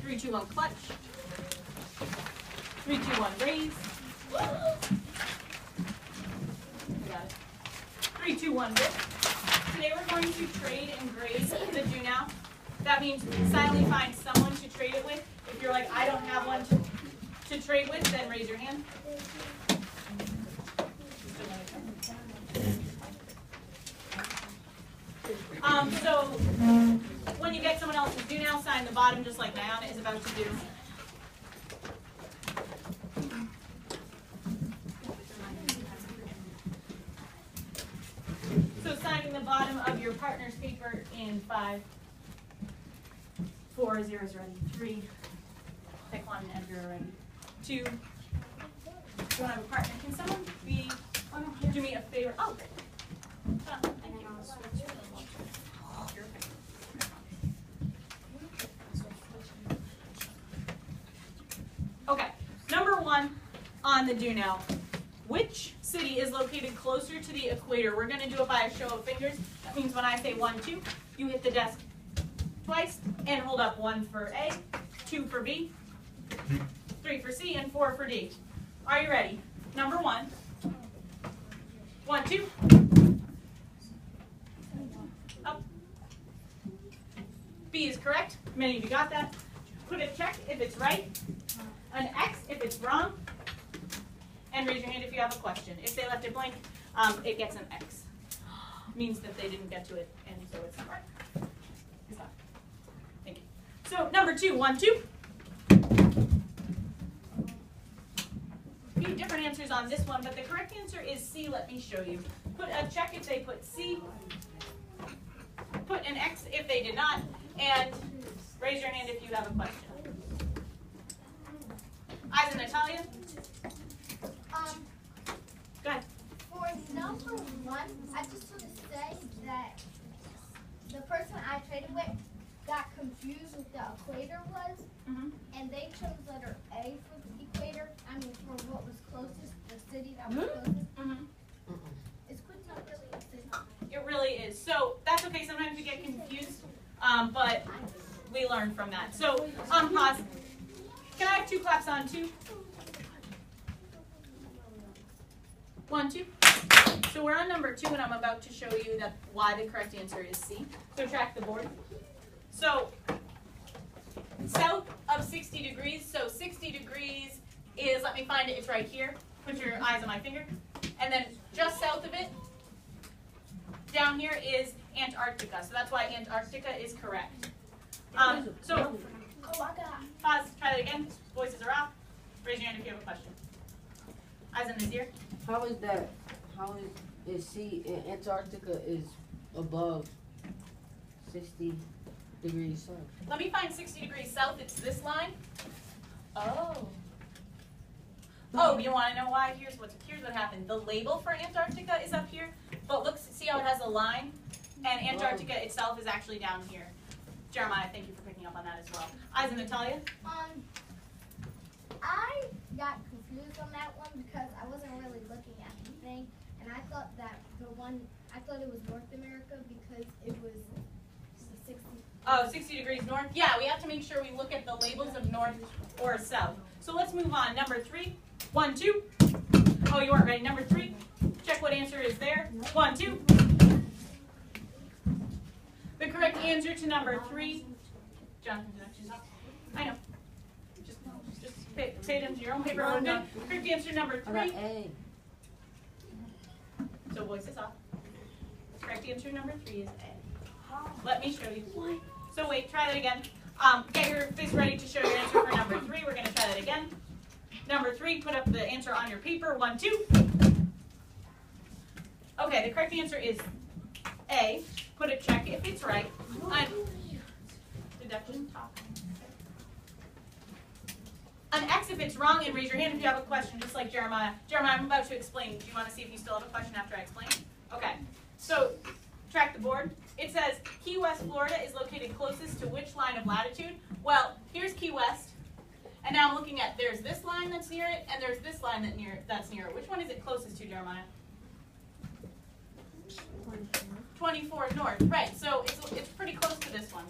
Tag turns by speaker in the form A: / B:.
A: 3, 2, 1, clutch. 3, 2, 1, raise. I got it. 3, 2, 1, rip. Today we're going to trade and grade the do now. That means silently find someone to trade it with. If you're like, I don't have one to trade with, then raise your hand. So when you get someone else's do now, sign the bottom just like Nyana is about to do. So signing the bottom of your partner's paper in 5, 4, 0 is ready. 3, pick one and you're ready. 2, you want to have a partner. Can someone do me a favor? Oh, great. Okay, number 1 on the do now. Which city is located closer to the equator? We're going to do it by a show of fingers. That means when I say 1, 2, you hit the desk twice and hold up 1 for A, 2 for B, 3 for C, and 4 for D. Are you ready? Number 1. 1, 2. Up. B is correct. Many of you got that. Put a check if it's right, an X if it's wrong, and raise your hand if you have a question. If they left it blank, it gets an X. Means that they didn't get to it, and so it's not right. It's not. Thank you. So number 2, 1, 2. A few different answers on this one, but the correct answer is C. Let me show you. Put a check if they put C. Put an X if they did not, and raise your hand if you have a question. Eyes on Natalia. Go ahead.
B: For number 1, I just want to say that the person I traded with got confused with the equator was, and they chose letter A for the equator. I mean, for what was closest, the city that was closest. Is Quincy not really a city?
A: It really is. So that's okay. Sometimes we get confused, but we learn from that. So pause. Can I have 2 claps on 2? 1, 2. So we're on number 2, and I'm about to show you that why the correct answer is C. So track the board. So south of 60 degrees. So 60 degrees is, let me find it, it's right here. Put your eyes on my finger. And then just south of it, down here is Antarctica. So that's why Antarctica is correct. So pause, try that again. Voices are off. Raise your hand if you have a question. Eyes on Nazir.
C: How is that? How is C in Antarctica is above 60 degrees south?
A: Let me find 60 degrees south. It's this line. Oh, you want to know why? Here's what happened. The label for Antarctica is up here, but look, see how it has a line? And Antarctica itself is actually down here. Jeremiah, thank you for picking up on that as well. Eyes on Natalia.
B: I got confused on that one because I wasn't really looking at anything, and I thought that I thought it was North America because it was 60.
A: Oh, 60 degrees north? Yeah, we have to make sure we look at the labels of north or south. So let's move on. Number 3. 1, 2. Oh, you weren't ready. Number 3. Check what answer is there. 1, 2. The correct answer to number 3. Jonathan, I know. Just pay attention to your own paper. Oh, good. Correct answer number 3.
C: A.
A: So voices off. Correct answer number 3 is A. Let me show you. So wait, try that again. Get your fist ready to show your answer for number 3. We're going to try that again. Number 3, put up the answer on your paper. 1, 2. Okay, the correct answer is A. Put a check if it's right. Deduction. An X if it's wrong, and raise your hand if you have a question, just like Jeremiah. Jeremiah, I'm about to explain. Do you want to see if you still have a question after I explain? Okay. So, track the board. It says Key West, Florida is located closest to which line of latitude? Well, here's Key West. And now I'm looking at, there's this line that's near it, and there's this line that's near it. Which one is it closest to, Jeremiah? 24 north, right. So it's pretty close to this one.